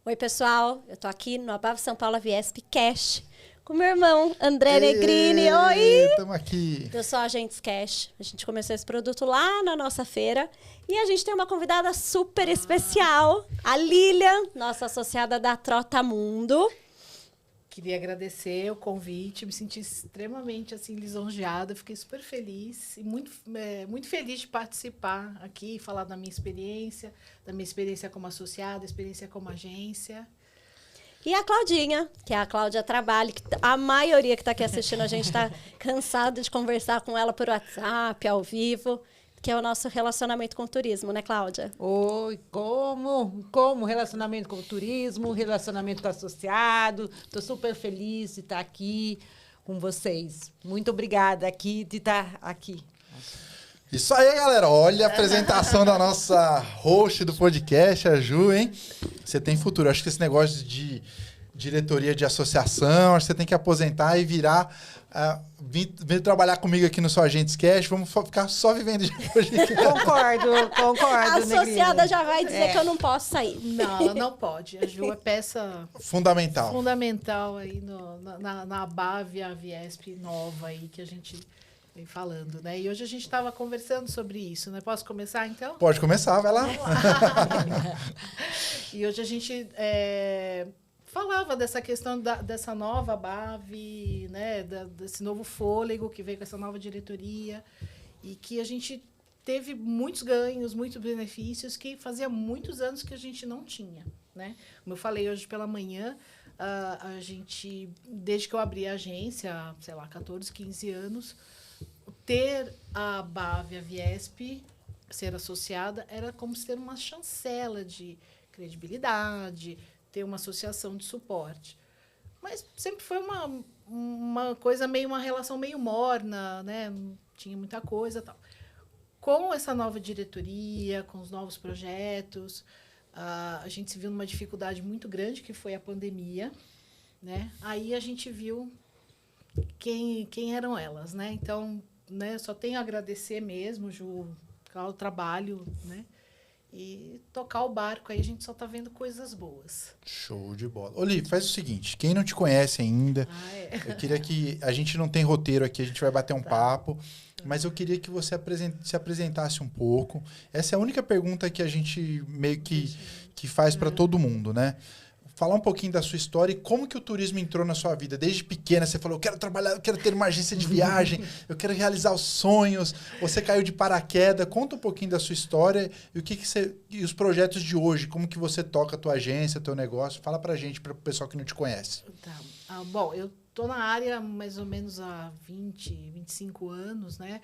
Oi, pessoal. Eu tô aqui no Abava São Paulo Viesp Cash com meu irmão André Negrini. Oi! Estamos aqui. Eu sou a Agentes Cash. A gente começou esse produto lá na nossa feira. E a gente tem uma convidada super especial, a Lilian, nossa associada da Trota Mundo. Queria agradecer o convite, me senti extremamente assim, lisonjeada, fiquei super feliz e muito feliz de participar aqui, falar da minha experiência como associada, experiência como agência. E a Claudinha, que é a Cláudia Trabalho, que a maioria que está aqui assistindo, a gente está cansado de conversar com ela por WhatsApp, ao vivo, que é o nosso relacionamento com o turismo, né, Cláudia? Oi, como relacionamento com o turismo, relacionamento com o associado. Estou super feliz de estar aqui com vocês. Muito obrigada de estar aqui. Isso aí, galera. Olha a apresentação da nossa host do podcast, a Ju, hein? Você tem futuro. Acho que esse negócio de diretoria de associação, acho que você tem que aposentar e virar... vir trabalhar comigo aqui no Só Agentes Cash, vamos ficar só vivendo de podcast. Concordo, A associada Negrini. já vai dizer que eu não posso sair. Não, ela não pode. A Ju é peça Fundamental aí na Abávia Viesp nova aí que a gente vem falando, né? E hoje a gente estava conversando sobre isso, né? Posso começar, então? Pode começar, vai lá. E hoje a gente falava dessa questão dessa nova BAV, né? Desse novo fôlego que veio com essa nova diretoria e que a gente teve muitos ganhos, muitos benefícios que fazia muitos anos que a gente não tinha, né? Como eu falei hoje pela manhã, a gente, desde que eu abri a agência, sei lá, 14, 15 anos, ter a BAV, a Viesp, ser associada, era como se ter uma chancela de credibilidade, ter uma associação de suporte. Mas sempre foi uma coisa uma relação meio morna, né? Não tinha muita coisa e tal. Com essa nova diretoria, com os novos projetos, a gente se viu numa dificuldade muito grande, que foi a pandemia, né? Aí a gente viu quem eram elas, né? Então, né, só tenho a agradecer mesmo, Ju, o trabalho, né? E tocar o barco, aí a gente só tá vendo coisas boas. Show de bola. Oli, faz o seguinte, quem não te conhece ainda, eu queria que... A gente não tem roteiro aqui, a gente vai bater um papo, mas eu queria que você se apresentasse um pouco. Essa é a única pergunta que a gente meio que faz para todo mundo, né? Falar um pouquinho da sua história e como que o turismo entrou na sua vida. Desde pequena você falou, eu quero trabalhar, eu quero ter uma agência de viagem, eu quero realizar os sonhos. Você caiu de paraquedas. Conta um pouquinho da sua história e e os projetos de hoje, como que você toca a tua agência, teu negócio. Fala pra gente, para o pessoal que não te conhece. Tá. Bom, eu tô na área mais ou menos há 25 anos, né?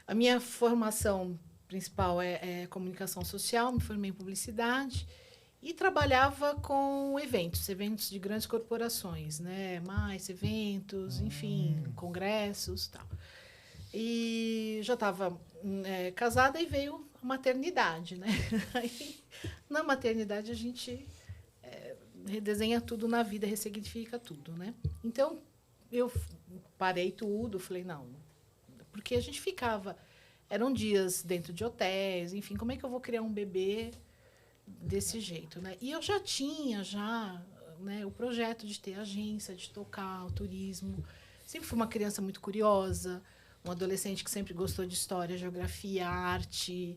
A minha formação principal é comunicação social, me formei em publicidade. E trabalhava com eventos de grandes corporações, né? Mais eventos, enfim, congressos e tal. E já estava casada e veio a maternidade, né? Aí, na maternidade, a gente redesenha tudo na vida, ressignifica tudo, né? Então, eu parei tudo, falei, não, porque a gente ficava... Eram dias dentro de hotéis, enfim, como é que eu vou criar um bebê desse jeito, né? E eu já tinha né, o projeto de ter agência, de tocar o turismo. Sempre fui uma criança muito curiosa, um adolescente que sempre gostou de história, geografia, arte,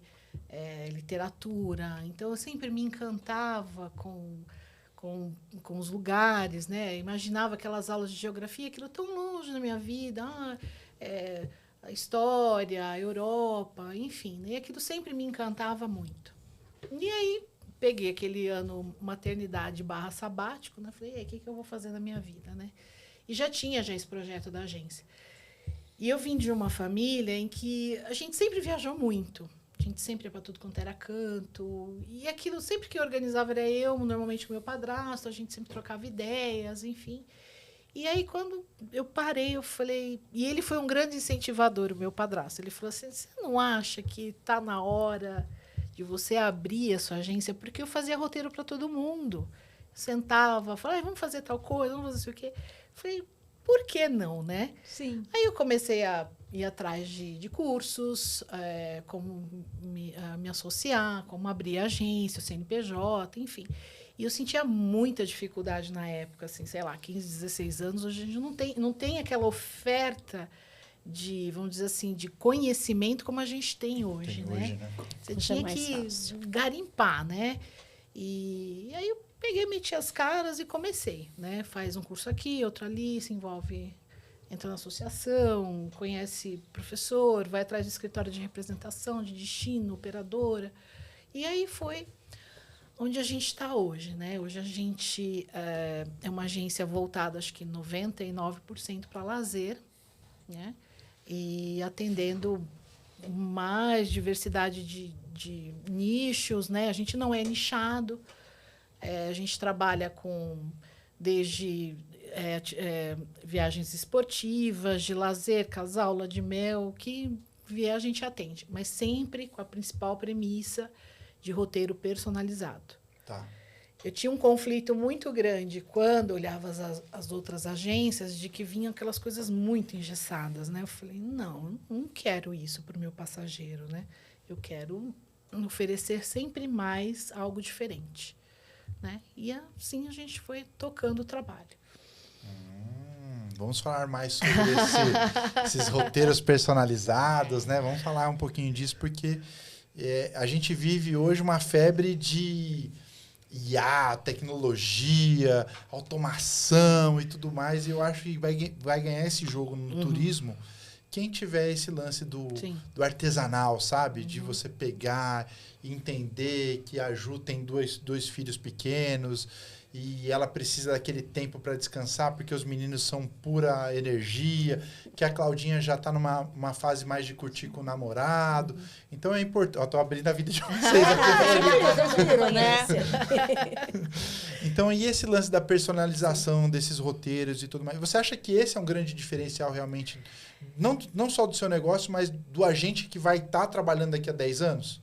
literatura. Então, eu sempre me encantava com os lugares, né? Imaginava aquelas aulas de geografia, aquilo tão longe na minha vida. A história, a Europa, enfim. Né? E aquilo sempre me encantava muito. E aí, peguei aquele ano maternidade / sabático, né? Falei, o que eu vou fazer na minha vida, né? E já tinha esse projeto da agência. E eu vim de uma família em que a gente sempre viajou muito. A gente sempre ia para tudo quanto era canto. E aquilo, sempre que eu organizava, era eu, normalmente com meu padrasto, a gente sempre trocava ideias, enfim. E aí, quando eu parei, eu falei... E ele foi um grande incentivador, o meu padrasto. Ele falou assim, você não acha que está na hora de você abrir a sua agência? Porque eu fazia roteiro para todo mundo. Sentava, falava, vamos fazer tal coisa, vamos fazer isso o quê. Falei, por que não, né? Sim. Aí eu comecei a ir atrás de cursos, como me associar, como abrir agência, o CNPJ, enfim. E eu sentia muita dificuldade na época, assim, sei lá, 15, 16 anos. Hoje a gente não tem aquela oferta de, vamos dizer assim, de conhecimento como a gente tem hoje, né? Você tinha que garimpar, né? E aí eu peguei, meti as caras e comecei, né? Faz um curso aqui, outro ali, se envolve, entra na associação, conhece professor, vai atrás de escritório de representação, de destino, operadora. E aí foi onde a gente está hoje, né? Hoje a gente é uma agência voltada, acho que 99% para lazer, né? E atendendo mais diversidade de nichos, né? A gente não é nichado, a gente trabalha com desde viagens esportivas, de lazer, casal, lua de mel, o que vier a gente atende, mas sempre com a principal premissa de roteiro personalizado. Tá. Eu tinha um conflito muito grande quando olhava as outras agências, de que vinham aquelas coisas muito engessadas, né? Eu falei, não quero isso para o meu passageiro, né? Eu quero oferecer sempre mais algo diferente, né? E assim a gente foi tocando o trabalho. Vamos falar mais sobre esses roteiros personalizados, né? Vamos falar um pouquinho disso, porque a gente vive hoje uma febre de IA, tecnologia, automação e tudo mais, e eu acho que vai ganhar esse jogo no turismo quem tiver esse lance do artesanal, sabe? De você pegar e entender que a Ju tem dois filhos pequenos e ela precisa daquele tempo para descansar porque os meninos são pura energia, que a Claudinha já está numa fase mais de curtir com o namorado. Então é importante. Estou abrindo a vida de vocês aqui. Né? Então, e esse lance da personalização desses roteiros e tudo mais? Você acha que esse é um grande diferencial realmente, não só do seu negócio, mas do agente que vai estar trabalhando daqui a 10 anos?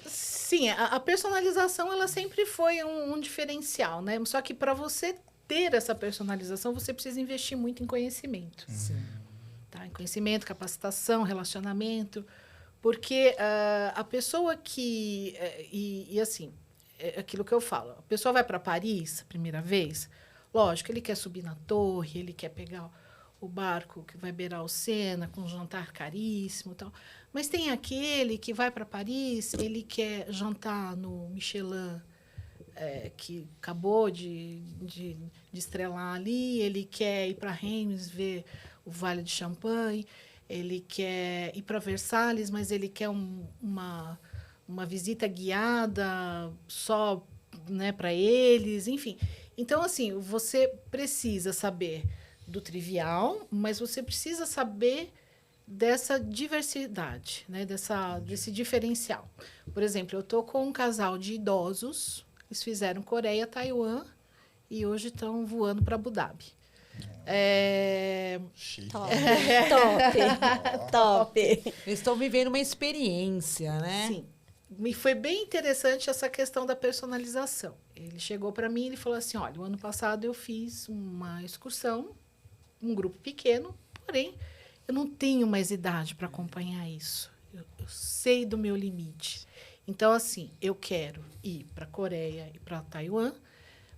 Sim, a personalização ela sempre foi um diferencial, né? Só que para você ter essa personalização, você precisa investir muito em conhecimento. Sim. Tá? Em conhecimento, capacitação, relacionamento. Porque a pessoa que... assim, é aquilo que eu falo. A pessoa vai para Paris, a primeira vez, lógico, ele quer subir na torre, ele quer pegar o barco que vai beirar o Sena com um jantar caríssimo e tal. Mas tem aquele que vai para Paris, ele quer jantar no Michelin, que acabou de estrelar ali, ele quer ir para Reims ver o Vale de Champagne, ele quer ir para Versalhes, mas ele quer uma visita guiada só, né, para eles, enfim. Então, assim, você precisa saber do trivial, mas você precisa saber dessa diversidade, né? Desse diferencial. Por exemplo, eu estou com um casal de idosos, eles fizeram Coreia, Taiwan, e hoje estão voando para Abu Dhabi. Chique. Top. Eles estão vivendo uma experiência, né? Sim. Me foi bem interessante essa questão da personalização. Ele chegou para mim e ele falou assim, olha, o ano passado eu fiz uma excursão, um grupo pequeno, porém, eu não tenho mais idade para acompanhar isso. Eu sei do meu limite. Então, assim, eu quero ir para a Coreia e para Taiwan,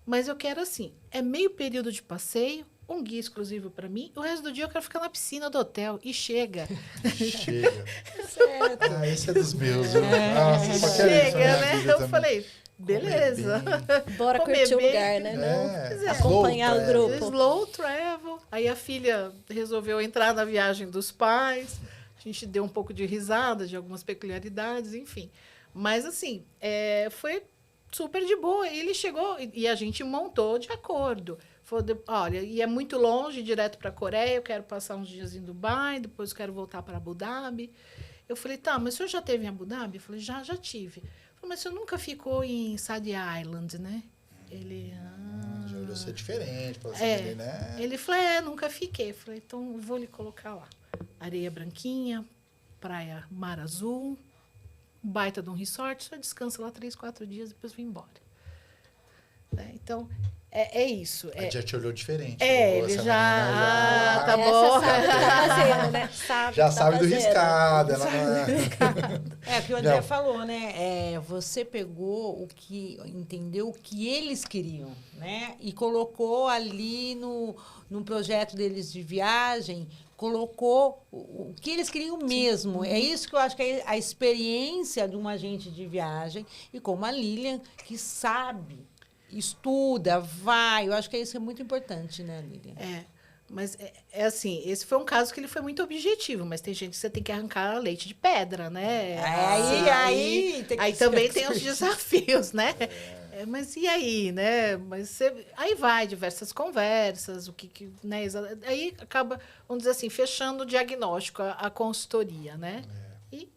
mas eu quero, assim, meio período de passeio, um guia exclusivo para mim, o resto do dia eu quero ficar na piscina do hotel. E chega. Chega. Certo. Esse é dos meus. Nossa, só quero isso na minha né? vida Eu também. falei, beleza. Bora Comer curtir o bem. lugar, né? É, Acompanhar o slow grupo. Slow travel. Aí a filha resolveu entrar na viagem dos pais. A gente deu um pouco de risada de algumas peculiaridades, enfim. Mas, assim, foi super de boa. Ele chegou e a gente montou de acordo. Olha, e é muito longe, direto para a Coreia, eu quero passar uns dias em Dubai, depois eu quero voltar para Abu Dhabi. Eu falei, tá, mas o senhor já esteve em Abu Dhabi? Eu falei, já tive. Eu falei, mas o senhor nunca ficou em Saadi Island, né? Ele... Já olhou ser diferente para você, né? Ele falou, nunca fiquei. Eu falei, então eu vou lhe colocar lá. Areia branquinha, praia, mar azul, baita de um resort, só descansa lá 3, 4 dias, depois vem embora. Então, É isso. A já te olhou diferente. Ele Essa já... menina tá bom. Sabe do caseiro, né? Sabe já que tá sabe do caseiro. riscado. É o que o André Não. falou, né? Você pegou entendeu o que eles queriam, né? E colocou ali no projeto deles de viagem, colocou o que eles queriam mesmo. É isso que eu acho que é a experiência de um agente de viagem, e como a Lilian, que sabe, estuda, vai. Eu acho que isso é muito importante, né, Lilian? Mas é assim, esse foi um caso que ele foi muito objetivo, mas tem gente que você tem que arrancar leite de pedra, né? Aí tem que aí ser também tem os divertido. desafios, né? Mas e aí, né? Aí vai diversas conversas, né? Aí acaba, vamos dizer assim, fechando o diagnóstico, a consultoria, né? E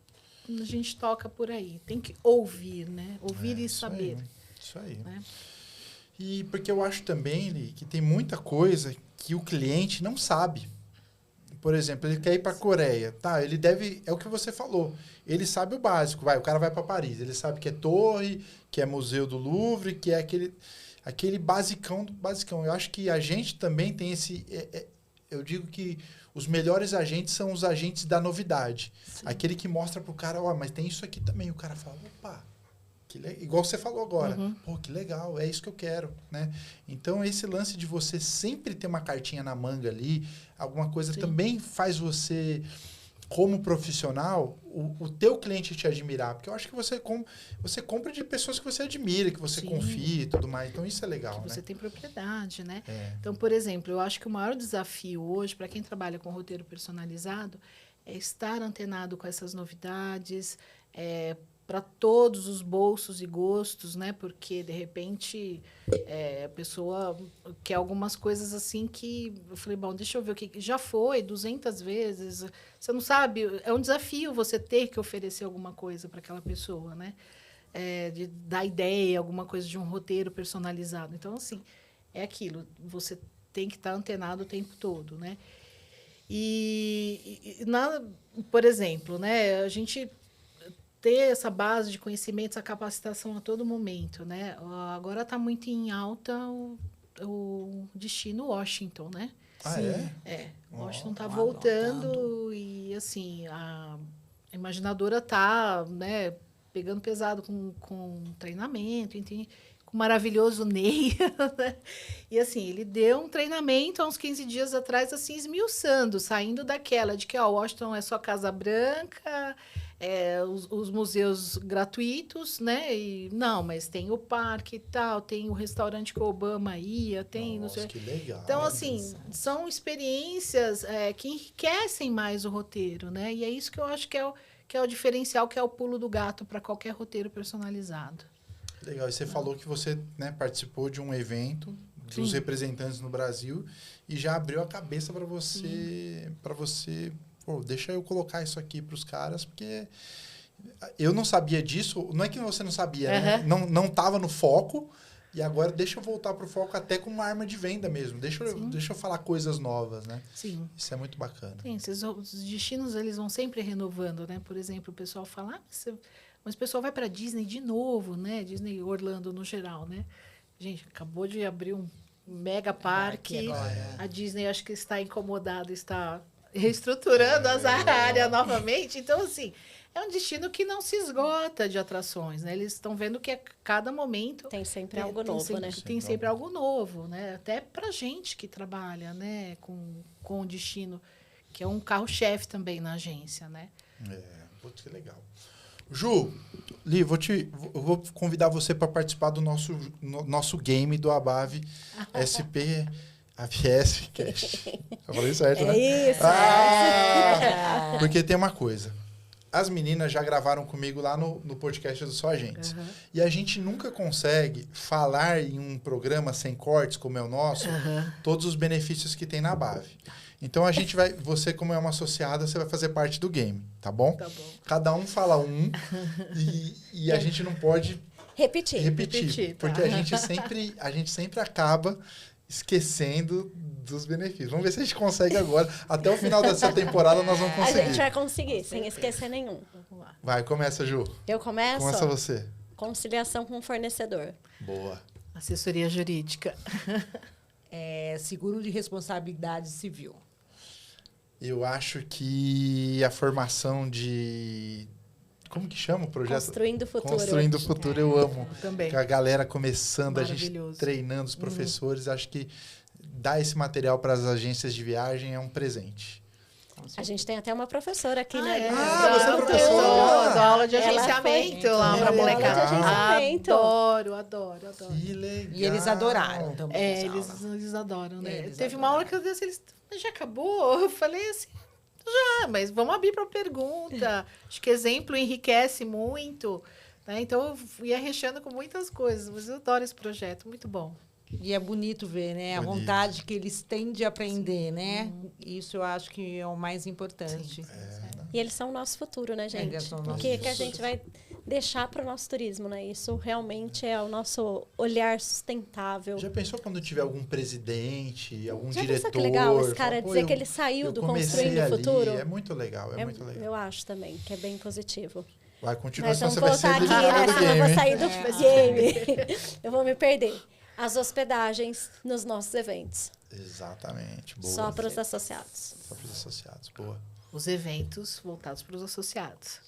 a gente toca por aí. Tem que ouvir, né? Ouvir e saber. Isso aí. Né? E porque eu acho também, Li, que tem muita coisa que o cliente não sabe. Por exemplo, ele quer ir para a Coreia. Tá, ele deve... É o que você falou. Ele sabe o básico. O cara vai para Paris. Ele sabe que é torre, que é Museu do Louvre, que é aquele basicão do basicão. Eu acho que a gente também tem esse... eu digo que os melhores agentes são os agentes da novidade. Sim. Aquele que mostra pro cara, mas tem isso aqui também. O cara fala, opa... Igual você falou agora. Pô, que legal, é isso que eu quero, né? Então, esse lance de você sempre ter uma cartinha na manga ali, alguma coisa também faz você, como profissional, o teu cliente te admirar. Porque eu acho que você compra de pessoas que você admira, que você confia e tudo mais. Então, isso é legal, que né? você tem propriedade, né? Então, por exemplo, eu acho que o maior desafio hoje, para quem trabalha com roteiro personalizado, é estar antenado com essas novidades, para todos os bolsos e gostos, né? Porque, de repente, a pessoa quer algumas coisas assim que... Eu falei, bom, deixa eu ver o que... Já foi 200 vezes. Você não sabe... É um desafio você ter que oferecer alguma coisa para aquela pessoa, né? De dar ideia, alguma coisa de um roteiro personalizado. Então, assim, é aquilo. Você tem que estar antenado o tempo todo, né? Por exemplo, né? A gente... ter essa base de conhecimento, essa capacitação a todo momento, né? Agora está muito em alta o destino Washington, né? Washington está voltando e, assim, a imaginadora está, né, pegando pesado com treinamento, entende? Com o maravilhoso Ney, né? E, assim, ele deu um treinamento há uns 15 dias atrás, assim, esmiuçando, saindo daquela de que, Washington é só Casa Branca... os museus gratuitos, né? Não, mas tem o parque e tal, tem o restaurante que o Obama ia, tem... Nossa, que legal. Então, assim, são experiências que enriquecem mais o roteiro, né? E é isso que eu acho que é o diferencial, que é o pulo do gato para qualquer roteiro personalizado. Legal. E você falou que você, né, participou de um evento dos representantes no Brasil e já abriu a cabeça para você... Pô, deixa eu colocar isso aqui para os caras, porque eu não sabia disso. Não é que você não sabia, né? Não estava no foco. E agora deixa eu voltar para o foco até como uma arma de venda mesmo. Deixa eu falar coisas novas, né? Sim. Isso é muito bacana. Sim, os destinos, eles vão sempre renovando, né? Por exemplo, o pessoal fala, mas o pessoal vai para Disney de novo, né? Disney Orlando no geral, né? Gente, acabou de abrir um mega parque. A Disney acho que está incomodada, está... reestruturando as áreas novamente. Então, assim, é um destino que não se esgota de atrações, né? Eles estão vendo que a cada momento... Tem sempre algo novo, né? Tem sempre algo novo, né? Até pra gente que trabalha, né? Com o destino, que é um carro-chefe também na agência, né? Putz, que legal. Ju, Li, eu vou convidar você para participar do nosso game do Abave SP... AVS Cash. Eu falei certo, né? É isso. Porque tem uma coisa. As meninas já gravaram comigo lá no podcast do Só Agentes. E a gente nunca consegue falar em um programa sem cortes, como é o nosso, todos os benefícios que tem na Abave. Então, você, como é uma associada, você vai fazer parte do game, tá bom? Tá bom. Cada um fala um e a gente não pode repetir tá. porque a gente sempre acaba esquecendo dos benefícios. Vamos ver se a gente consegue agora. Até o final dessa temporada nós vamos conseguir. A gente vai conseguir, sem esquecer nenhum. Vamos lá. Vai, começa, Ju. Eu começo? Começa você. Conciliação com o fornecedor. Boa. Assessoria jurídica. Seguro de responsabilidade civil. Eu acho que a formação de... Como que chama o projeto? Construindo o Futuro. Construindo o Futuro, eu amo. Também. Com a galera começando, a gente Maravilhoso. treinando os professores. Acho que dar esse material para as agências de viagem é um presente. A gente tem até uma professora aqui, né? você é professora? Dou aula de Ela agenciamento foi- lá pra ela deu aula molecada. de agenciamento. Adoro. Que legal. E eles adoraram também. É, essa aula. eles adoram, né? Eles Teve uma aula que eu disse, eles, "Mas já acabou?" Eu falei assim, já, mas vamos abrir para pergunta. Acho que exemplo enriquece muito. Né? Então, eu ia recheando com muitas coisas, mas eu adoro esse projeto, muito bom. E é bonito ver, né? A Bonito. vontade que eles têm de aprender, né? Isso eu acho que é o mais importante. E eles são o nosso futuro, né, gente? Eles são o O nosso que a futuro. gente vai deixar para o nosso turismo, né? Isso realmente é o nosso olhar sustentável. Já pensou quando tiver algum presidente, algum Já diretor? pensou que legal esse cara fala, "Pô, dizer eu- que ele saiu eu do comecei Construindo o ali." Futuro? É muito legal, é muito legal. Eu acho também, que é bem positivo. Vai, Mas continuação, vamos você vai voltar ser aqui, eliminado né? do Senão eu vou game. sair do game. Eu vou me perder. As hospedagens nos nossos eventos. Exatamente, boa. Só para os associados. Só para os associados, boa. Os eventos voltados para os associados.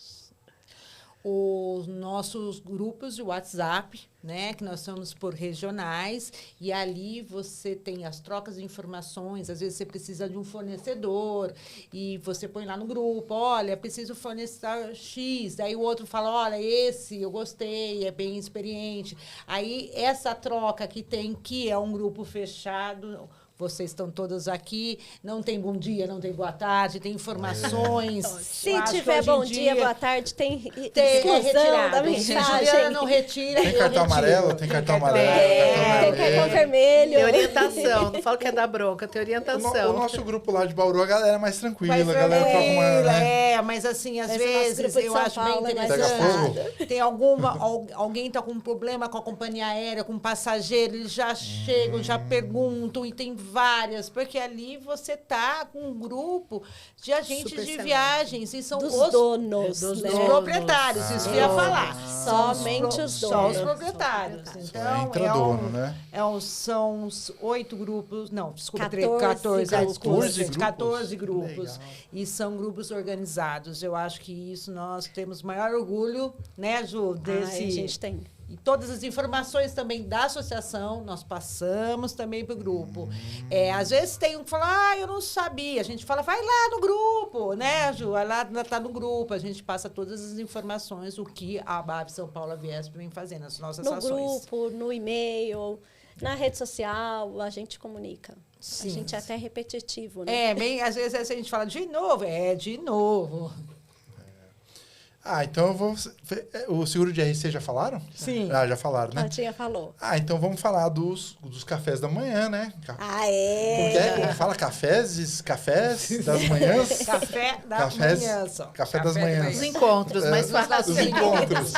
Os nossos grupos de WhatsApp, né, que nós somos por regionais, e ali você tem as trocas de informações, às vezes você precisa de um fornecedor, e você põe lá no grupo, olha, preciso fornecer X, daí o outro fala, olha, esse eu gostei, é bem experiente. Aí essa troca que tem, que é um grupo fechado, vocês estão todos aqui, não tem bom dia, não tem boa tarde, tem informações. Se Eu acho que tiver hoje em bom dia, boa tarde, tem tem exclusão retirado. da Se mensagem. Juliana não retira, Tem eu cartão retiro. amarelo? Tem cartão amarelo? Tem cartão vermelho. Tem orientação, não falo que é da bronca, tem O orientação. nosso grupo lá de Bauru, a galera é mais tranquila, Mas a galera troca uma... Né? mas assim, às Mas o nosso vezes grupo de eu São acho bem Paulo é mais Pega interessante. Tem alguém tá com um problema com a companhia aérea, com um passageiro, eles já chegam, já perguntam, e tem várias, porque ali você tá com um grupo de agentes Super de excelente. viagens, e são Dos os donos, dos né? os donos. proprietários, isso que eu ia falar. Somente os Só os donos. proprietários. Só Então, entra dono, né? são os 8 grupos, não, desculpa, 14 14, grupos. 14 14 grupos. Legal. E são grupos organizados. Eu acho que isso nós temos maior orgulho, né, Ju, desse... Ai, a gente tem. E todas as informações também da associação, nós passamos também para o grupo. Às vezes tem um que fala, eu não sabia. A gente fala, vai lá no grupo, né, Ju? Vai lá, está no grupo. A gente passa todas as informações, o que a ABAP São Paulo Aviesp vem fazendo, nas nossas No ações. grupo, no e-mail, na rede social, a gente comunica. Sim. A gente é até repetitivo, né? Às vezes a gente fala, de novo, de novo. Então eu vou... O seguro de RC já falaram? Sim. Já falaram, né? A tia falou. Então vamos falar dos cafés da manhã, né? Como que é? Como fala? Cafés das manhãs? Café da Cafés- manhã só. café das manhãs. Os encontros, mais fácil. Os encontros.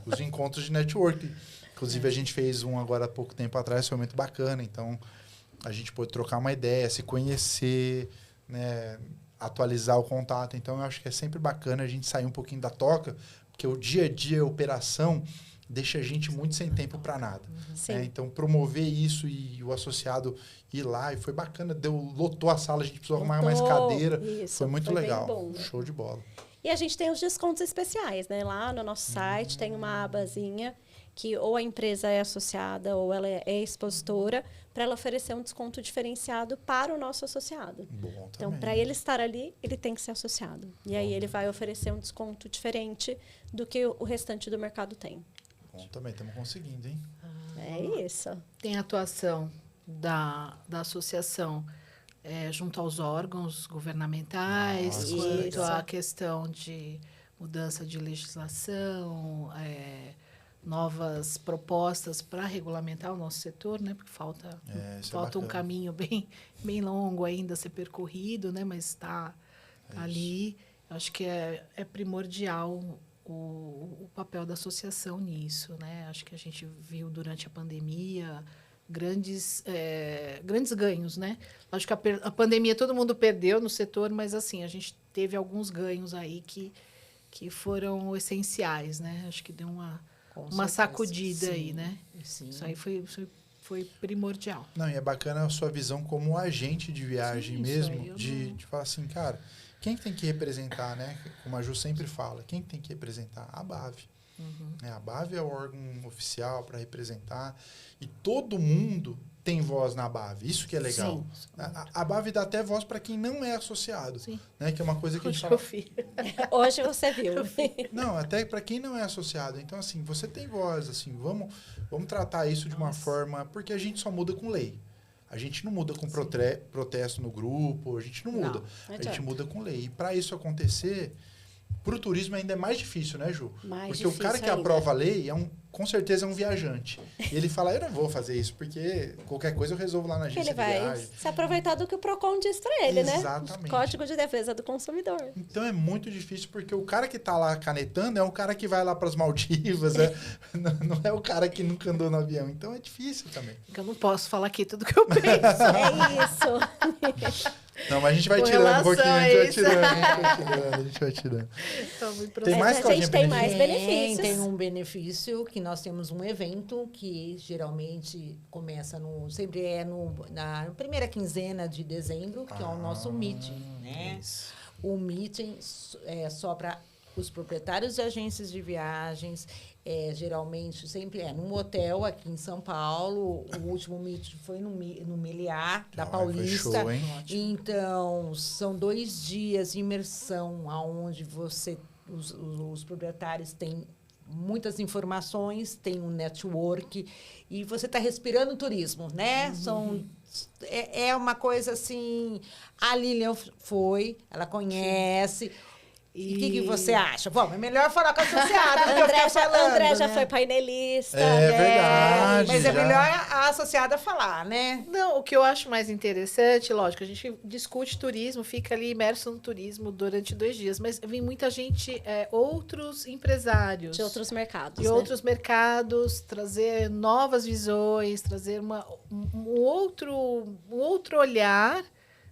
Os encontros de network. Inclusive, a gente fez um agora há pouco tempo atrás, foi muito bacana. Então, a gente pôde trocar uma ideia, se conhecer, né? Atualizar o contato. Então, eu acho que é sempre bacana a gente sair um pouquinho da toca, porque o dia a dia, a operação, deixa a gente muito sem tempo para nada. Sim. Né? Então, promover isso e o associado ir lá, e foi bacana, lotou a sala, a gente precisou arrumar mais Lotou, cadeira. isso, Foi muito foi bem legal. bom. Show de bola. E a gente tem os descontos especiais, né? Lá no nosso site tem uma abazinha que ou a empresa é associada ou ela é expositora, para ela oferecer um desconto diferenciado para o nosso associado. Bom também. Então, para ele estar ali, ele tem que ser associado. E aí ele vai oferecer um desconto diferente do que o restante do mercado tem. Bom também, estamos conseguindo, hein? É isso. Tem a atuação da associação junto aos órgãos governamentais, Nossa, quanto isso. à questão de mudança de legislação, novas propostas para regulamentar o nosso setor, né? Porque falta Isso é um bacana. caminho bem longo ainda a ser percorrido, né? Mas está ali. Acho que é primordial o papel da associação nisso, né? Acho que a gente viu durante a pandemia grandes ganhos, né? Acho que a pandemia todo mundo perdeu no setor, mas assim a gente teve alguns ganhos aí que foram essenciais, né? Acho que deu uma uma sacudida aí, né? Sim. Isso aí foi primordial. Não, e é bacana a sua visão como agente de viagem Sim, isso mesmo, aí eu de falar assim, cara, quem tem que representar, né? Como a Ju sempre fala, quem tem que representar? A ABAV. Né? A ABAV é o órgão oficial para representar e todo mundo tem voz na ABAV. Isso que é legal. Sim. A ABAV dá até voz para quem não é associado, Sim. né? Que é uma coisa que a gente Hoje fala. eu vi. Hoje você viu. Não, até para quem não é associado. Então, assim, você tem voz, assim, vamos tratar isso de uma forma... Porque a gente só muda com lei. A gente não muda com protesto no grupo, a gente não muda. Não A gente adianta. muda com lei. E para isso acontecer, para o turismo ainda é mais difícil, né, Ju? Mais Porque o cara que difícil ainda. aprova a lei com certeza é um viajante. E ele fala, eu não vou fazer isso, porque qualquer coisa eu resolvo lá na Ele agência de vai viagem. se aproveitar do que o PROCON diz para ele, né? Exatamente. Código de Defesa do Consumidor. Então é muito difícil, porque o cara que tá lá canetando é o cara que vai lá para as Maldivas, não é o cara que nunca andou no avião. Então é difícil também. Eu não posso falar aqui tudo que eu penso. É isso. Não, mas a gente vai Com tirando um pouquinho, relação a gente a vai isso. tirando, a gente vai tirando. Então, muito Tem Mas mais a Claudinha, gente tem mais benefício? benefícios. Tem um benefício que nós temos um evento que geralmente começa sempre na primeira quinzena de dezembro, que é o nosso meeting, né? Isso. O meeting é só para os proprietários de agências de viagens, geralmente sempre num hotel aqui em São Paulo. O último meeting foi no Meliá, da Ai, foi Paulista. show, hein? Então, são 2 dias de imersão, onde os proprietários têm muitas informações, tem um network, e você está respirando turismo, né? É uma coisa assim... A Lilian foi, ela conhece... E o que você acha? Bom, é melhor falar com a associada do que eu ficar falando, André já né? foi painelista. É verdade. Mas é já. melhor a associada falar, né? Não, o que eu acho mais interessante, lógico, a gente discute turismo, fica ali imerso no turismo durante 2 dias, mas vem muita gente, outros empresários. De outros mercados, de né? outros mercados, trazer novas visões, trazer um outro olhar,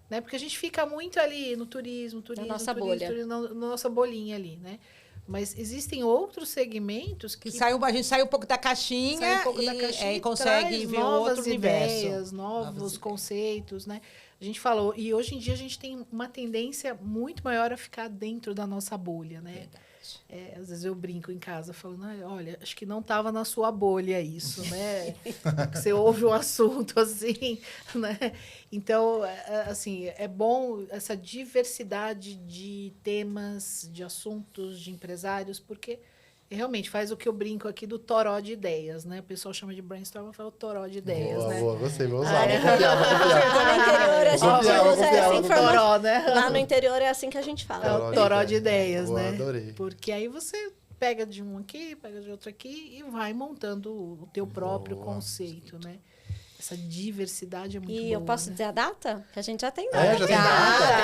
né? Porque a gente fica muito ali no turismo, nossa bolha. na nossa bolinha ali, né? Mas existem outros segmentos que A gente sai um pouco da caixinha, sai um pouco da caixinha e consegue traz ver novas outro ideias, universo. novos conceitos, né? A gente falou, e hoje em dia a gente tem uma tendência muito maior a ficar dentro da nossa bolha, né? Verdade. Às vezes eu brinco em casa falando, olha, acho que não estava na sua bolha isso, né? Você ouve um assunto assim, né? Então, assim, é bom essa diversidade de temas, de assuntos, de empresários, porque realmente faz o que eu brinco aqui do toró de ideias, né? O pessoal chama de brainstorm, eu falo toró de ideias, Boa, né? boa, gostei, vou usar, vou copiar, vou copiar. Lá no interior a Vou gente copiar, vou usa copiar, essa vou copiar. informação. Toró, né? Lá no interior é assim que a gente É fala. o toró de ideias, Boa, né? adorei. Porque aí você pega de um aqui, pega de outro aqui e vai montando o teu próprio Boa. conceito, né? Essa diversidade é muito boa. E eu posso né? dizer a data? Que a gente já tem data. Já tem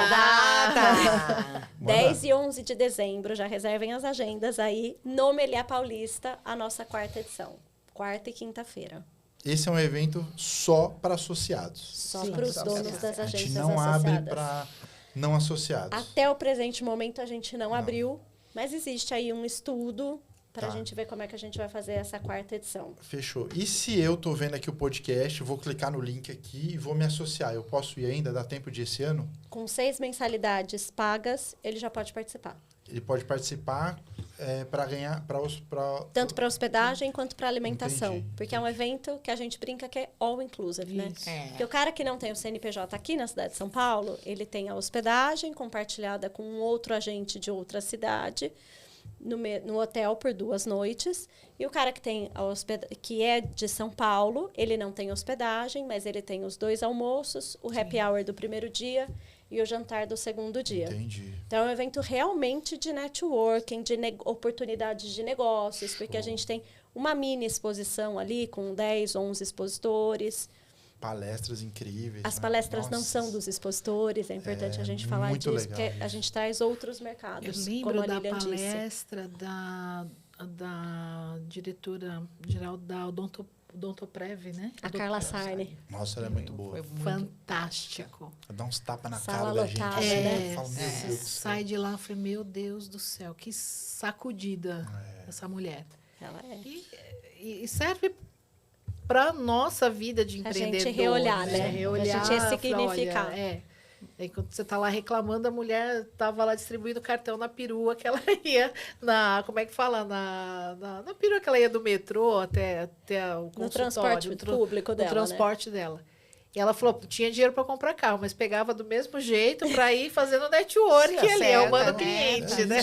data? 10 e 11 de dezembro, já reservem as agendas aí no Meliá Paulista, a nossa 4ª edição. 4ª e quinta-feira. Esse é um evento só para associados. Só Sim, para os só donos pra das A gente agências não abre associadas. para não associados. Até o presente momento a gente não abriu, mas existe aí um estudo para a Tá. gente ver como é que a gente vai fazer essa 4ª edição. Fechou. E se eu tô vendo aqui o podcast, vou clicar no link aqui e vou me associar, eu posso ir ainda? Dá tempo de ir esse ano? Com 6 mensalidades pagas, ele já pode participar. Ele pode participar para ganhar... Tanto para hospedagem quanto para alimentação. Entendi, Porque é um evento que a gente brinca que é all inclusive, né? Isso. Porque o cara que não tem o CNPJ aqui na cidade de São Paulo, ele tem a hospedagem compartilhada com um outro agente de outra cidade, no hotel por 2 noites. E o cara que tem que é de São Paulo, ele não tem hospedagem, mas ele tem os 2 almoços, o happy hour do primeiro dia e o jantar do segundo dia. Entendi. Então, é um evento realmente de networking, de oportunidades de negócios, porque a gente tem uma mini exposição ali com 10, 11 expositores. Palestras incríveis. As né? palestras não Nossa. são dos expositores, é importante a gente falar muito disso, legal porque a isso. gente traz outros Eu mercados, lembro como a da Lilian disse. palestra da diretora-geral da Odontoprev, né? A Carla Sarne. Nossa, ela é muito boa. Fantástico. Dá uns tapas na Sala cara da gente. lotada, assim, né? eu falo, meu Deus do céu. Sai de lá e falei, meu Deus do céu, que sacudida essa mulher. Ela é. E serve para nossa vida de A empreendedor. gente reolhar, né? Reolhar, A gente ressignificar. falar, olha, Aí quando você tá lá reclamando, a mulher tava lá distribuindo cartão na perua que ela ia como é que fala? Na perua que ela ia do metrô até o consultório. No transporte público dela, no transporte dela. E ela falou, tinha dinheiro para comprar carro, mas pegava do mesmo jeito para ir fazendo network ali, arrumando cliente, né?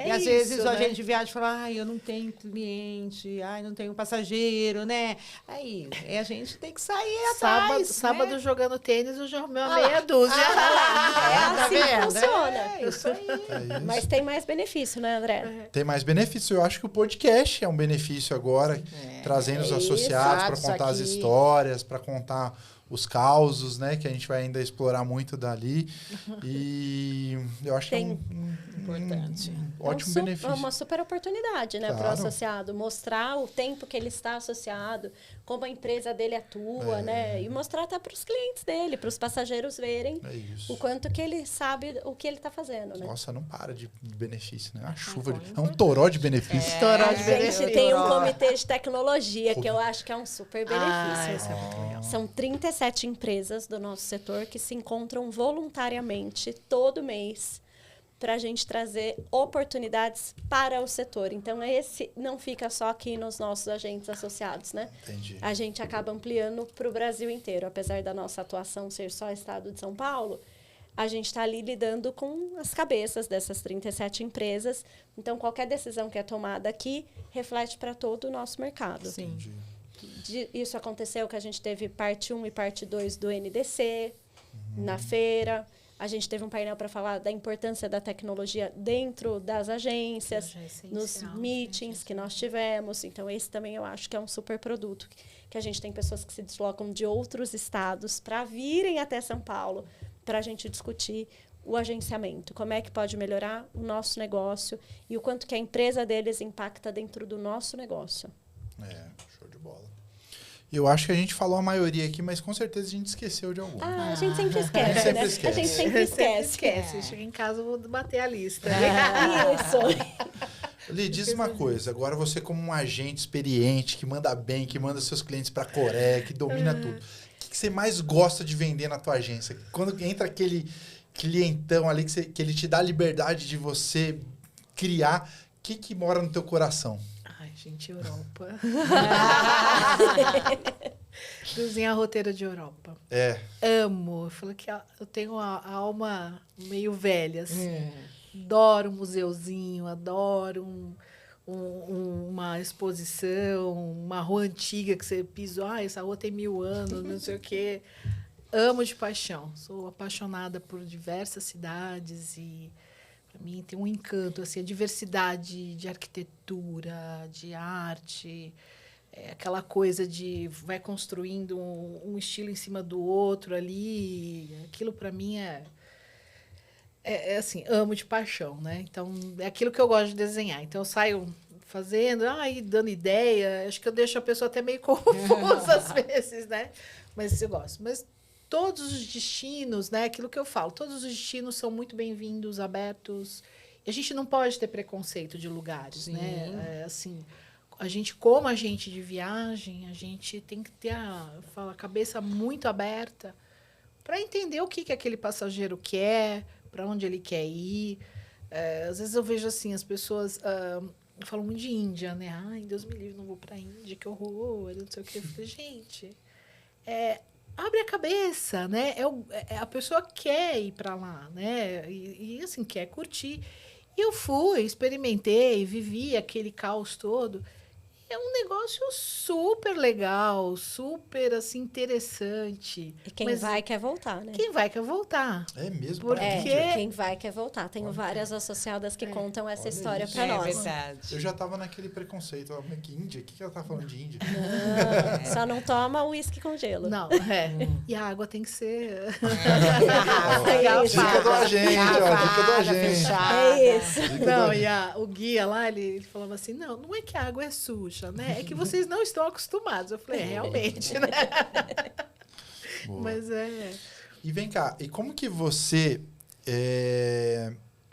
E às vezes a gente viaja e fala, ai, eu não tenho cliente, ai, não tenho passageiro, né? Aí a gente tem que sair atrás, Sábado né? jogando tênis, eu já arrumei uma meia dúzia. É assim que vendo? funciona. É isso aí. É isso. Mas tem mais benefício, né, André? Tem mais benefício. Eu acho que o podcast é um benefício agora, trazendo os associados para contar as histórias, para contar os causos, né? Que a gente vai ainda explorar muito dali. E eu acho que é Importante. ótimo É benefício. uma super oportunidade, né, para o Claro. associado. Mostrar o tempo que ele está associado, como a empresa dele atua, né? E mostrar até para os clientes dele, para os passageiros verem É isso. o quanto que ele sabe o que ele está fazendo, né? Nossa, não para de benefício, né? A chuva é um toró de benefício. Toró de A gente benefício. tem um comitê de tecnologia, que eu acho que é um super benefício. Esse é muito legal. São 37 empresas do nosso setor que se encontram voluntariamente todo mês para a gente trazer oportunidades para o setor. Então, esse não fica só aqui nos nossos agentes associados, né? Entendi. A gente acaba ampliando para o Brasil inteiro. Apesar da nossa atuação ser só estado de São Paulo, a gente está ali lidando com as cabeças dessas 37 empresas. Então, qualquer decisão que é tomada aqui reflete para todo o nosso mercado. Sim. Entendi. Isso aconteceu que a gente teve parte 1 e parte 2 do NDC na feira. A gente teve um painel para falar da importância da tecnologia dentro das agências, Já é essencial, nos meetings que nós tivemos. Então, esse também eu acho que é um super produto. Que a gente tem pessoas que se deslocam de outros estados para virem até São Paulo para a gente discutir o agenciamento. Como é que pode melhorar o nosso negócio e o quanto que a empresa deles impacta dentro do nosso negócio. Show de bola. Eu acho que a gente falou a maioria aqui, mas com certeza a gente esqueceu de alguma. A gente sempre esquece, sempre né? esquece. A gente sempre esquece. Chega em casa, eu vou bater a lista. Isso. Li, diz uma coisa. Agora você como um agente experiente, que manda bem, que manda seus clientes para a Coreia, que domina tudo. O que você mais gosta de vender na tua agência? Quando entra aquele clientão ali que ele te dá a liberdade de você criar, o que mora no teu coração? Ai, gente, Europa. Cozinhar roteiro de Europa. Amo. Eu falo que eu tenho a alma meio velha, assim. Adoro um museuzinho, adoro uma exposição, uma rua antiga que você pisou. Ah, essa rua tem 1000 anos, não sei o quê. Amo de paixão. Sou apaixonada por diversas cidades e para mim tem um encanto, assim, a diversidade de arquitetura, de arte, aquela coisa de vai construindo um estilo em cima do outro ali. Aquilo para mim é assim, amo de paixão, né? Então, é aquilo que eu gosto de desenhar. Então, eu saio fazendo, e dando ideia. Acho que eu deixo a pessoa até meio confusa às vezes, né? Mas eu gosto. Mas todos os destinos, né? Aquilo que eu falo, todos os destinos são muito bem-vindos, abertos. E a gente não pode ter preconceito de lugares, Sim. né? Assim, como agente de viagem, a gente tem que ter a cabeça muito aberta para entender o que aquele passageiro quer, para onde ele quer ir. Às vezes eu vejo assim, as pessoas falam muito de Índia, né? Ai, Deus me livre, não vou para a Índia, que horror, não sei o quê. Eu falei, gente, abre a cabeça, né? A pessoa quer ir para lá, né? E assim, quer curtir. E eu fui, experimentei, vivi aquele caos todo. É um negócio super legal, super assim, interessante. E quem vai quer voltar, né? Quem vai quer voltar. É mesmo? Porque- pra Índia? Quem vai quer voltar. Tenho várias associadas que contam essa Olha história isso. para nós. verdade. Eu já tava naquele preconceito. Mas que Índia? O que ela tá falando de Índia? Só não toma uísque com gelo. Não, E a água tem que ser. Dica do agente, ó. Dica do agente. É isso. Dica do Não, agente. o guia lá, ele falava assim, não é que a água é suja, né? É que vocês não estão acostumados. Eu falei, realmente, né? Boa. Mas E vem cá, e como que você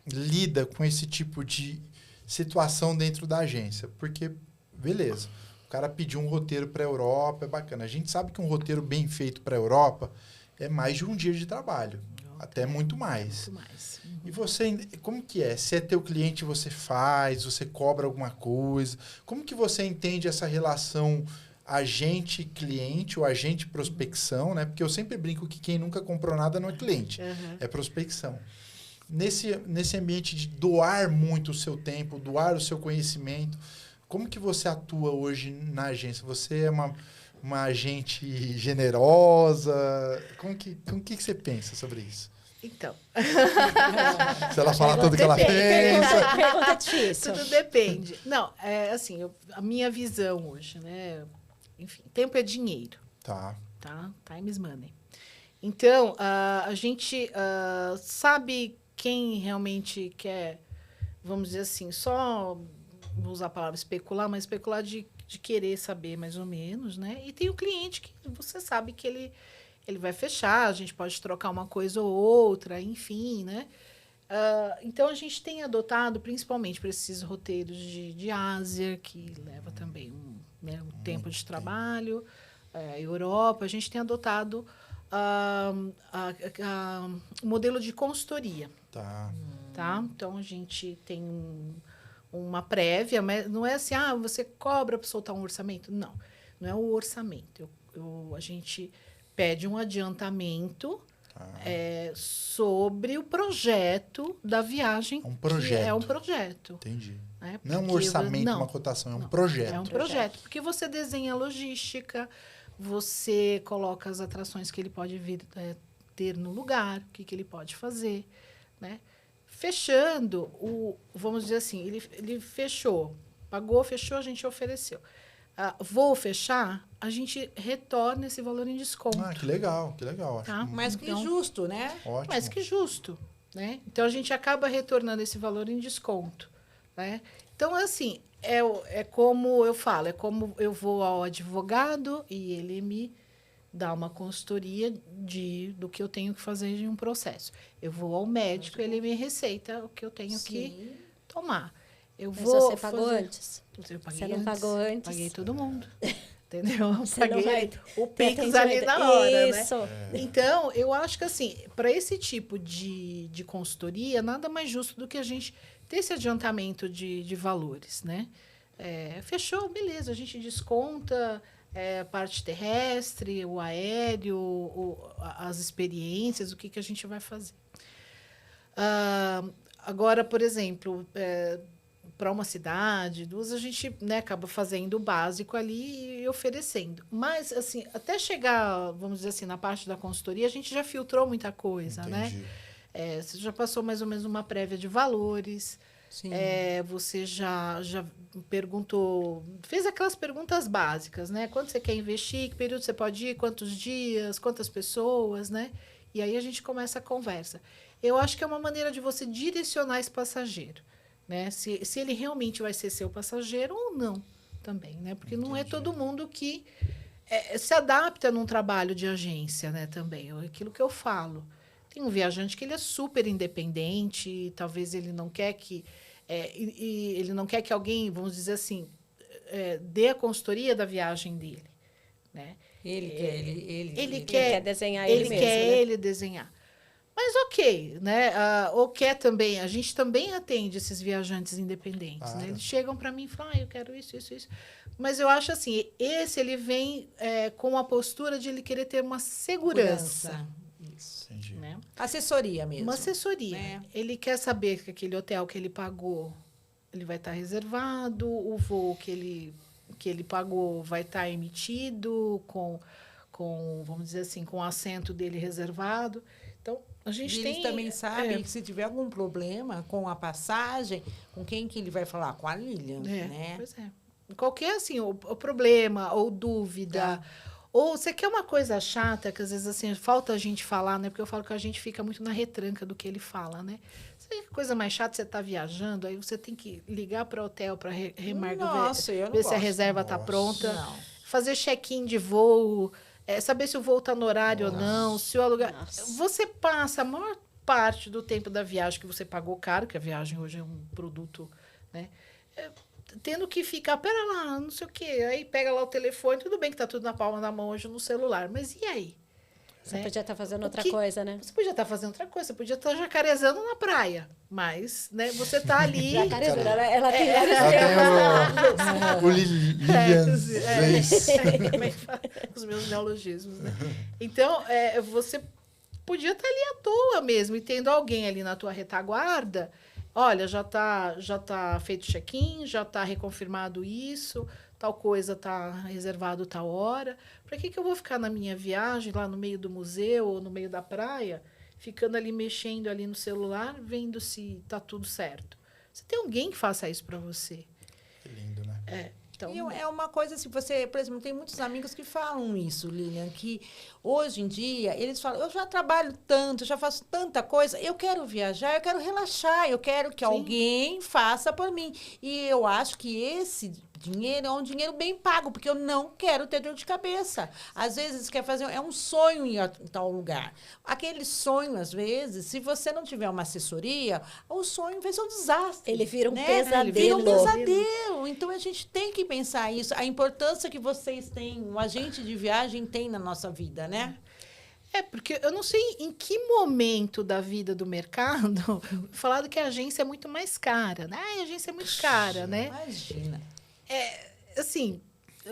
lida com esse tipo de situação dentro da agência? Porque beleza. O cara pediu um roteiro para a Europa, é bacana. A gente sabe que um roteiro bem feito para a Europa é mais de um dia de trabalho. Até muito mais. Muito mais. E você, como que é? Se é teu cliente, você faz, você cobra alguma coisa. Como que você entende essa relação agente-cliente ou agente-prospecção, né? Porque eu sempre brinco que quem nunca comprou nada não é cliente, é prospecção. Nesse ambiente de doar muito o seu tempo, doar o seu conhecimento, como que você atua hoje na agência? Você é uma agente generosa? Com que você pensa sobre isso? Então. Se ela falar tudo que ela pensa. Pergunta difícil. Tudo depende. Não, assim, a minha visão hoje, né? Enfim, tempo é dinheiro. Tá. Time is money. Então, a gente sabe quem realmente quer, vamos dizer assim, só, vou usar a palavra especular, mas especular de querer saber mais ou menos, né? E tem o cliente que você sabe que ele vai fechar, a gente pode trocar uma coisa ou outra, enfim, né? Então, a gente tem adotado, principalmente para esses roteiros de Ásia, que leva também um tempo de trabalho, Europa, a gente tem adotado o modelo de consultoria. Tá? Então, a gente tem uma prévia, mas não é assim, você cobra para soltar um orçamento. Não é o orçamento. A gente pede um adiantamento sobre o projeto da viagem. Um projeto. Que é um projeto. Entendi. Né? Não é um orçamento, uma cotação, é um projeto. É um projeto, porque você desenha a logística, você coloca as atrações que ele pode vir ter no lugar, o que ele pode fazer, né? Fechando, vamos dizer assim, ele fechou, pagou, fechou, a gente ofereceu. Vou fechar, a gente retorna esse valor em desconto. Que legal. Acho Tá? Mais que justo, né? ótimo. Mais que justo, né? Então, a gente acaba retornando esse valor em desconto, né? Então, assim, é como eu falo, é como eu vou ao advogado e ele me dá uma consultoria do que eu tenho que fazer de um processo. Eu vou ao médico, ele me receita o que eu tenho que tomar. Mas você pagou antes? Eu paguei você não antes. pagou antes? Paguei todo mundo. Entendeu? Você Paguei não vai o Pix ali na hora, Isso. né? Então, eu acho que, assim, para esse tipo de consultoria, nada mais justo do que a gente ter esse adiantamento de valores, né? Fechou, beleza, a gente desconta a parte terrestre, o aéreo, as experiências, o que a gente vai fazer. Agora, por exemplo, para uma cidade, duas, a gente, né, acaba fazendo o básico ali e oferecendo. Mas, assim, até chegar, vamos dizer assim, na parte da consultoria, a gente já filtrou muita coisa, Entendi. né? Você já passou mais ou menos uma prévia de valores. Sim. Você já perguntou, fez aquelas perguntas básicas, né? Quanto você quer investir, que período você pode ir, quantos dias, quantas pessoas, né? E aí a gente começa a conversa. Eu acho que é uma maneira de você direcionar esse passageiro, né? Se ele realmente vai ser seu passageiro ou não também, né? Porque não é todo mundo que se adapta num trabalho de agência, né? Também, aquilo que eu falo. Tem um viajante que ele é super independente, e talvez ele não quer que ele não quer que alguém, vamos dizer assim, dê a consultoria da viagem dele, né? Ele quer desenhar ele ele mesmo, quer né? ele desenhar. Mas ok, né? Ou quer também, a gente também atende esses viajantes independentes, né? Eles chegam para mim e falam, eu quero isso. Mas eu acho assim, ele vem com a postura de ele querer ter uma segurança. Isso. Entendi. Né? Assessoria mesmo. Uma assessoria. É. Ele quer saber que aquele hotel que ele pagou, ele vai estar reservado, o voo que ele pagou vai estar emitido com, vamos dizer assim, com o assento dele reservado. Então, a gente Eles também sabem que se tiver algum problema com a passagem, com quem que ele vai falar? Com a Lilian, né? Pois é. Qualquer, assim, o problema ou dúvida... Ou você quer uma coisa chata, que às vezes assim, falta a gente falar, né? Porque eu falo que a gente fica muito na retranca do que ele fala, né? Coisa mais chata, você está viajando, aí você tem que ligar para o hotel para remarcar, ver se a reserva está pronta, fazer check-in de voo, saber se o voo está no horário ou não, se o alugar... Você passa a maior parte do tempo da viagem que você pagou caro, que a viagem hoje é um produto, né? tendo que ficar, pera lá, não sei o quê. Aí pega lá o telefone, tudo bem que tá tudo na palma da mão hoje no celular, mas e aí? Você Né? podia estar fazendo O outra que- coisa, né? Você podia estar fazendo outra coisa, você podia estar jacarezando na praia, mas, né, você tá ali... Jacarezão, ela tem É, vários Ela termos. tem o Lilian Reis. Como é que fala? Os meus neologismos, né? Então, você podia estar ali à toa mesmo, e tendo alguém ali na tua retaguarda, olha, já tá feito check-in, já tá reconfirmado isso, tal coisa tá reservado tal hora. Para que eu vou ficar na minha viagem, lá no meio do museu ou no meio da praia, ficando ali mexendo ali no celular, vendo se tá tudo certo? Você tem alguém que faça isso para você. Que lindo, né? Então, E é uma coisa, assim, você, por exemplo, tem muitos amigos que falam isso, Lilian, que hoje em dia eles falam, eu já trabalho tanto, eu já faço tanta coisa, eu quero viajar, eu quero relaxar, eu quero que alguém faça por mim. E eu acho que esse dinheiro é um dinheiro bem pago, porque eu não quero ter dor de cabeça. Às vezes quer fazer, é um sonho ir a tal lugar. Aquele sonho, às vezes, se você não tiver uma assessoria, o sonho vai ser um desastre. Ele vira um né? pesadelo. Ele vira um pesadelo. Então a gente tem que pensar isso, a importância que vocês têm, um agente de viagem tem na nossa vida, né? Porque eu não sei em que momento da vida do mercado falado que a agência é muito mais cara, né? A agência é muito cara, né? Imagina. Assim,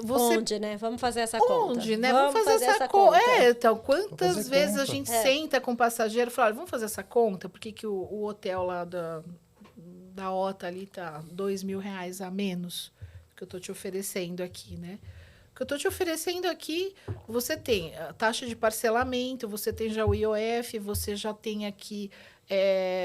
você... Onde, né? Vamos fazer essa conta. Onde, né? Vamos fazer essa conta. Então, quantas fazer vezes a conta. gente senta com o passageiro e fala, olha, vamos fazer essa conta? Por que que o hotel lá da OTA ali tá R$2.000 a menos que eu tô te oferecendo aqui, né? O que eu tô te oferecendo aqui, você tem a taxa de parcelamento, você tem já o IOF, você já tem aqui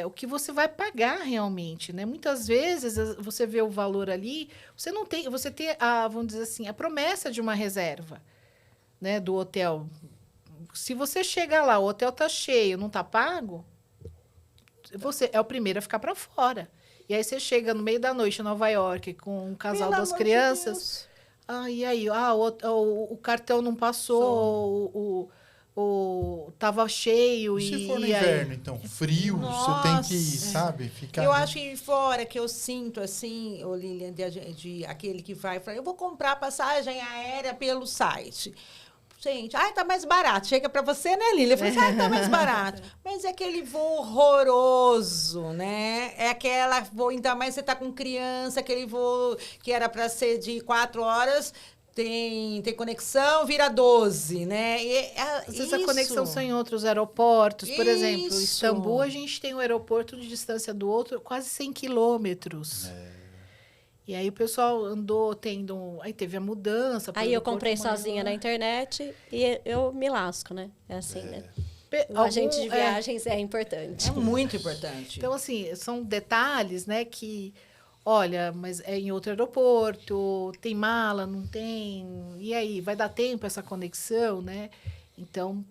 o que você vai pagar realmente, né? Muitas vezes você vê o valor ali, você não tem, você tem vamos dizer assim, a promessa de uma reserva, né, do hotel. Se você chega lá, o hotel tá cheio, não tá pago, você é o primeiro a ficar para fora. E aí você chega no meio da noite em Nova York com um casal Pelo das amor de crianças. E aí? O cartão não passou, tava cheio. E se for no e aí? inverno, então, frio, você tem que, Nossa. sabe, ficar... Eu acho que fora que eu sinto assim, ô Lilian, de aquele que vai falar, eu vou comprar passagem aérea pelo site. Gente, tá mais barato. Chega para você, né, Lilian? Eu falei assim, tá mais barato. Mas é aquele voo horroroso, né? É aquela voo, ainda mais você tá com criança, aquele voo que era para ser de 4 horas, tem conexão, vira 12, né? Às vezes a conexão são em outros aeroportos. Por exemplo, Isso. Istambul, a gente tem um aeroporto de distância do outro quase 100 quilômetros. E aí o pessoal andou tendo... Aí teve a mudança. Aí eu comprei sozinha na internet e eu me lasco, né? É assim, né? O agente de viagens é importante. É muito importante. Então, assim, são detalhes, né, que... Olha, mas é em outro aeroporto, tem mala, não tem... E aí, vai dar tempo essa conexão, né? Então,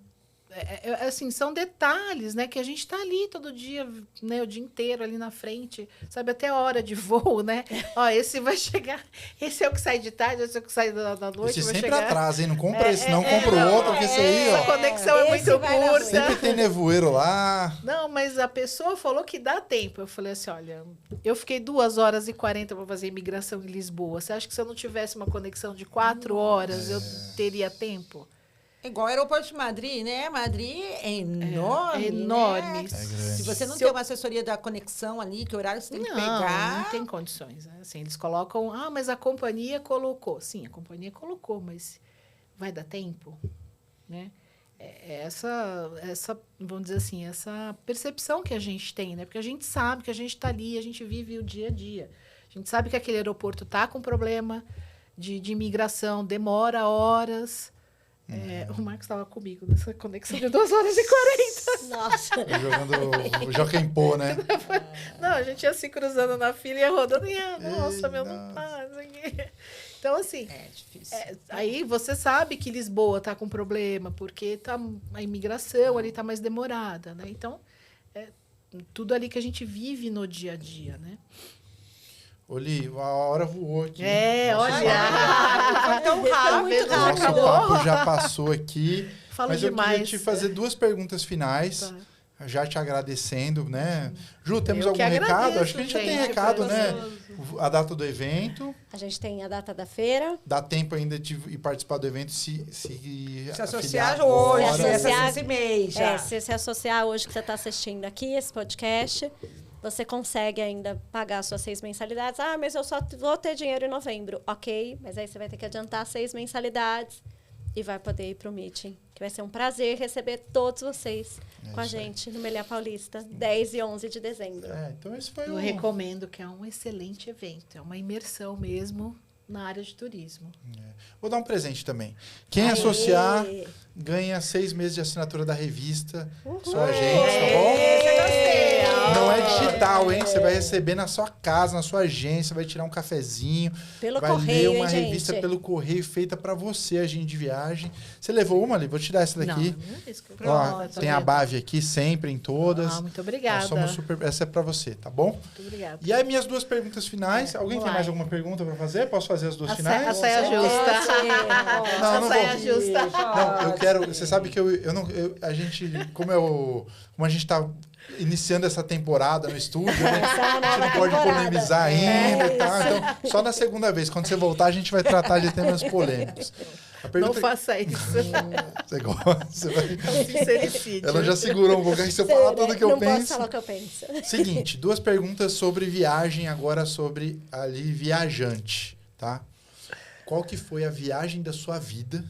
assim, são detalhes, né? Que a gente está ali todo dia, né? O dia inteiro ali na frente, sabe? Até a hora de voo, né? Ó, esse vai chegar... Esse é o que sai de tarde, esse é o que sai da noite, Esse vai sempre chegar... atrasa, hein? Não compra esse, não compra o outro, porque esse aí, Essa ó... conexão é Esse muito vai na curta. Sempre tem nevoeiro lá. Não, mas a pessoa falou que dá tempo. Eu falei assim, olha, eu fiquei 2h40 para fazer imigração em Lisboa. Você acha que se eu não tivesse uma conexão de 4 horas, eu teria tempo? Igual o aeroporto de Madrid, né? Madrid é enorme. É enorme. Né? É grande. Se você não Se tem eu- uma assessoria da conexão ali, que horário você tem que Não, pegar. não tem condições. Né? Assim, eles colocam, mas a companhia colocou. Sim, a companhia colocou, mas vai dar tempo? Né? Essa, vamos dizer assim, essa percepção que a gente tem, né? Porque a gente sabe que a gente está ali, a gente vive o dia a dia. A gente sabe que aquele aeroporto está com problema de imigração, demora horas. O Marcos estava comigo nessa conexão de 2h40. Nossa. Jogando o Joaquim né? Não, a gente ia se cruzando na fila e ia rodando e nossa, Ei, meu, não tá. Não sei o quê. Então, assim, É difícil. aí você sabe que Lisboa está com problema, porque a imigração ali está mais demorada, né? Então, tudo ali que a gente vive no dia a dia, né? Oli, a hora voou aqui. Olha! Foi tão rápido, Muito já Nosso acabou. papo já passou aqui. Falo Mas eu demais. queria te fazer duas perguntas finais. Tá. já te agradecendo, né? Ju, temos Eu algum que recado? agradeço, Acho que a gente já tem gente, recado, foi né? gostoso. A data do evento. A gente tem a data da feira. Dá tempo ainda de ir participar do evento se associar afiliar hoje, agora. associar- esse mês já. Se se associar hoje que você está assistindo aqui, esse podcast, você consegue ainda pagar suas 6 mensalidades. Ah, mas eu só vou ter dinheiro em novembro. Ok, mas aí você vai ter que adiantar 6 mensalidades e vai poder ir para o meeting. Que vai ser um prazer receber todos vocês com a isso aí. gente no Meliá Paulista, 10 e 11 de dezembro. Então esse foi Eu o... recomendo, que é um excelente evento. É uma imersão mesmo na área de turismo. Vou dar um presente também. Quem Aê! associar, ganha 6 meses de assinatura da revista. Só a gente, tá bom? Esse eu gostei. Não é digital, hein? Você vai receber na sua casa, na sua agência, vai tirar um cafezinho. Pelo vai correio, ler uma hein, revista gente? pelo correio feita pra você, agente de viagem. Você levou uma ali? Vou te dar essa daqui. Não é isso que eu Ó, Pronto, tem a Bave aqui sempre, em todas. Ah, muito obrigada. Nós somos super... Essa é pra você, tá bom? Muito obrigada. E aí, minhas 2 perguntas finais. Alguém vamos tem lá. mais alguma pergunta pra fazer? Posso fazer as 2 A finais? saia justa. Não, não A saia vou. justa. Não, eu quero. Você sabe que a gente, como a gente tá iniciando essa temporada no estúdio, né? Essa A gente não pode temporada. polemizar ainda e tal. Então, só na segunda vez, quando você voltar, a gente vai tratar de temas polêmicos. A Não pergunta faça isso. você gosta, você vai... Sincericídio. Ela já segurou um pouco, aí se eu falar tudo que eu não posso penso. falar o que eu penso. Seguinte, 2 perguntas sobre viagem, agora sobre ali viajante, tá? Qual que foi a viagem da sua vida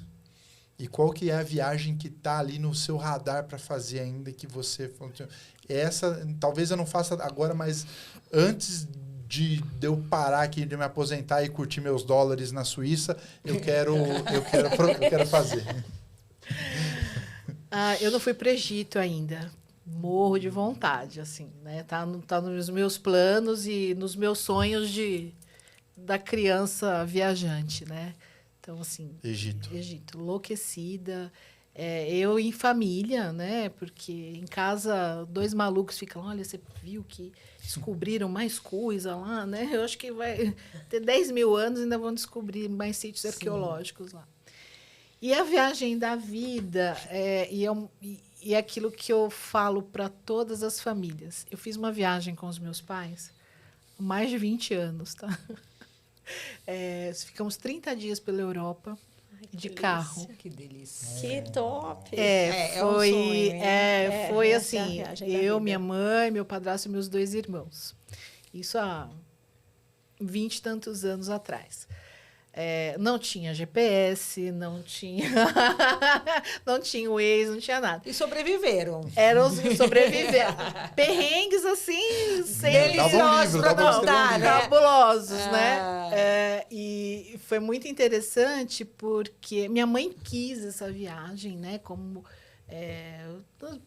e qual que é a viagem que tá ali no seu radar para fazer ainda que você... Essa, talvez eu não faça agora, mas antes de eu parar aqui, de me aposentar e curtir meus dólares na Suíça, eu quero fazer. Eu não fui para o Egito ainda. Morro de vontade, assim, né? Tá nos meus planos e nos meus sonhos da criança viajante, né? Então, assim... Egito. Enlouquecida. Eu em família, né? Porque em casa, 2 malucos ficam... Olha, você viu que descobriram mais coisa lá, né? Eu acho que vai ter 10 mil anos e ainda vão descobrir mais sítios arqueológicos lá. E a viagem da vida e aquilo que eu falo para todas as famílias. Eu fiz uma viagem com os meus pais há mais de 20 anos, tá? Ficamos 30 dias pela Europa de carro. Que delícia. Que top! É um Foi, sonho, hein? foi essa é a assim, viagem da eu, vida. minha mãe, meu padrasto e meus 2 irmãos. Isso há 20 e tantos anos atrás. Não tinha GPS, não tinha não tinha Waze, não tinha nada. E sobreviveram. Eram os sobreviventes. Perrengues, assim, sem Dava um livro, dava pra escrever um livro. cabulosos, Ah. né? E foi muito interessante porque minha mãe quis essa viagem, né? Como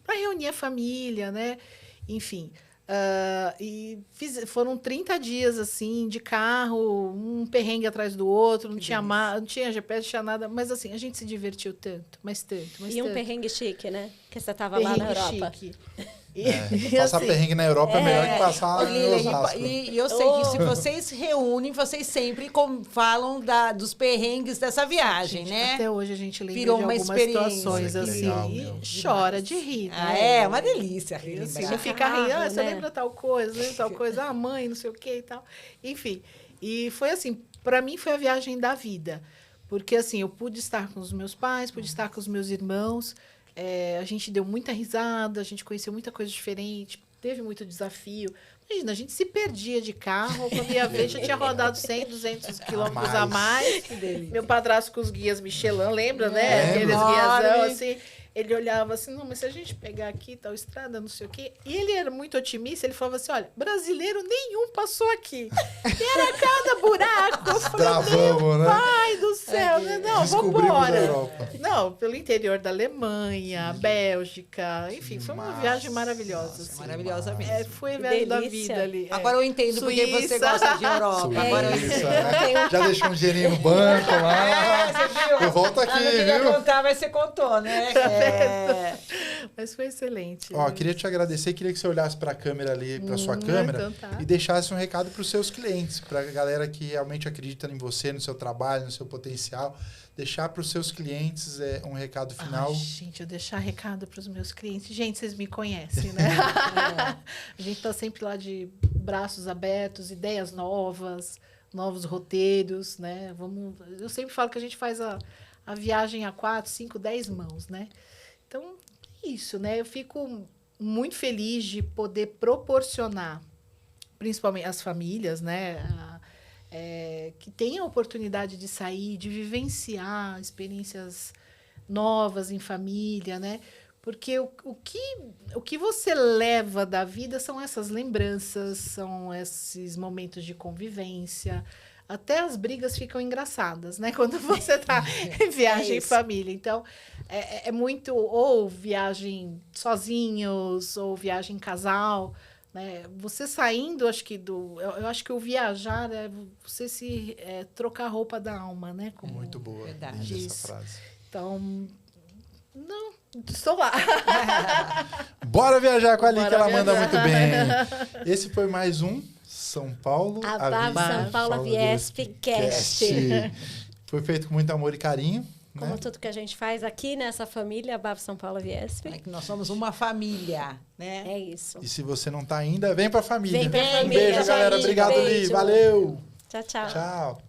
para reunir a família, né? Enfim. Foram 30 dias assim de carro, um perrengue atrás do outro, não tinha GPS, não tinha nada, mas assim, a gente se divertiu tanto, mas tanto. E um perrengue chique, né? Que você estava lá na Europa. chique. Passar assim, perrengue na Europa é melhor que passar em Lilian, Osasco. e eu sei que se vocês reúnem, vocês sempre falam dos perrengues dessa viagem, né? Até hoje a gente lembra Virou de uma algumas experiência. situações Que assim legal, e meu. chora de rir. Ah, né? é uma delícia. Assim, relembrar. não fica rindo, você né? lembra tal coisa, lembra tal coisa, a mãe, não sei o que e tal. Enfim, e foi assim, para mim foi a viagem da vida. Porque assim, eu pude estar com os meus pais, pude estar com os meus irmãos, a gente deu muita risada, a gente conheceu muita coisa diferente, teve muito desafio. Imagina, a gente se perdia de carro, quando ia ver, já tinha rodado 100, 200 quilômetros a mais. Meu padrasto com os guias Michelin, lembra, né? Lembro. Aqueles guiazão, Enorme. assim. Ele olhava assim, não, mas se a gente pegar aqui, tal estrada, não sei o quê. E ele era muito otimista, ele falava assim, olha, brasileiro nenhum passou aqui. E era cada buraco. Eu falei, Travamos, né? ai do céu, né? Não, Descobrimos vambora. a Europa. Não, pelo interior da Alemanha, Bélgica, enfim, foi uma Massa. viagem maravilhosa. assim. Maravilhosa mesmo. Foi a Que viagem da delícia. vida ali. Agora eu entendo porque você Suíça. gosta de Europa. Agora eu Suíça, entendo. né? Já deixou um dinheirinho no banco lá. Você viu? Eu volto aqui, Eu queria viu? contar, mas você contou, né? Mas foi excelente. Ó, queria te agradecer, queria que você olhasse para a câmera ali, para sua câmera, então tá. e deixasse um recado para os seus clientes, para a galera que realmente acredita em você, no seu trabalho, no seu potencial. Deixar para os seus clientes um recado final. Ai, gente, eu deixar recado para os meus clientes. Gente, vocês me conhecem, né? A gente está sempre lá de braços abertos, ideias novas, novos roteiros, né? Eu sempre falo que a gente faz a viagem a 4, 5, 10 mãos, né? Então, isso, né? Eu fico muito feliz de poder proporcionar, principalmente as famílias, né? Que tenham a oportunidade de sair, de vivenciar experiências novas em família, né? Porque o que você leva da vida são essas lembranças, são esses momentos de convivência. Até as brigas ficam engraçadas, né? Quando você está em viagem em família. Então, é muito... Ou viagem sozinhos, ou viagem em casal, né? Você saindo, eu acho que o viajar é você trocar a roupa da alma, né? Como Muito boa. Verdade. Linda Isso. essa frase. Então, não, estou lá. Bora viajar com a Ali, Bora que ela manda viajar. muito bem. Esse foi mais um São Paulo. A São Paulo Viesp Cast. Foi feito com muito amor e carinho. Como Né? tudo que a gente faz aqui nessa família, a BAV São Paulo Viesp. É que nós somos uma família, né? É isso. E se você não tá ainda, vem pra família. Vem pra Um família, beijo, galera. gente. Obrigado, Li. Beijo. Valeu. Tchau, tchau. Tchau.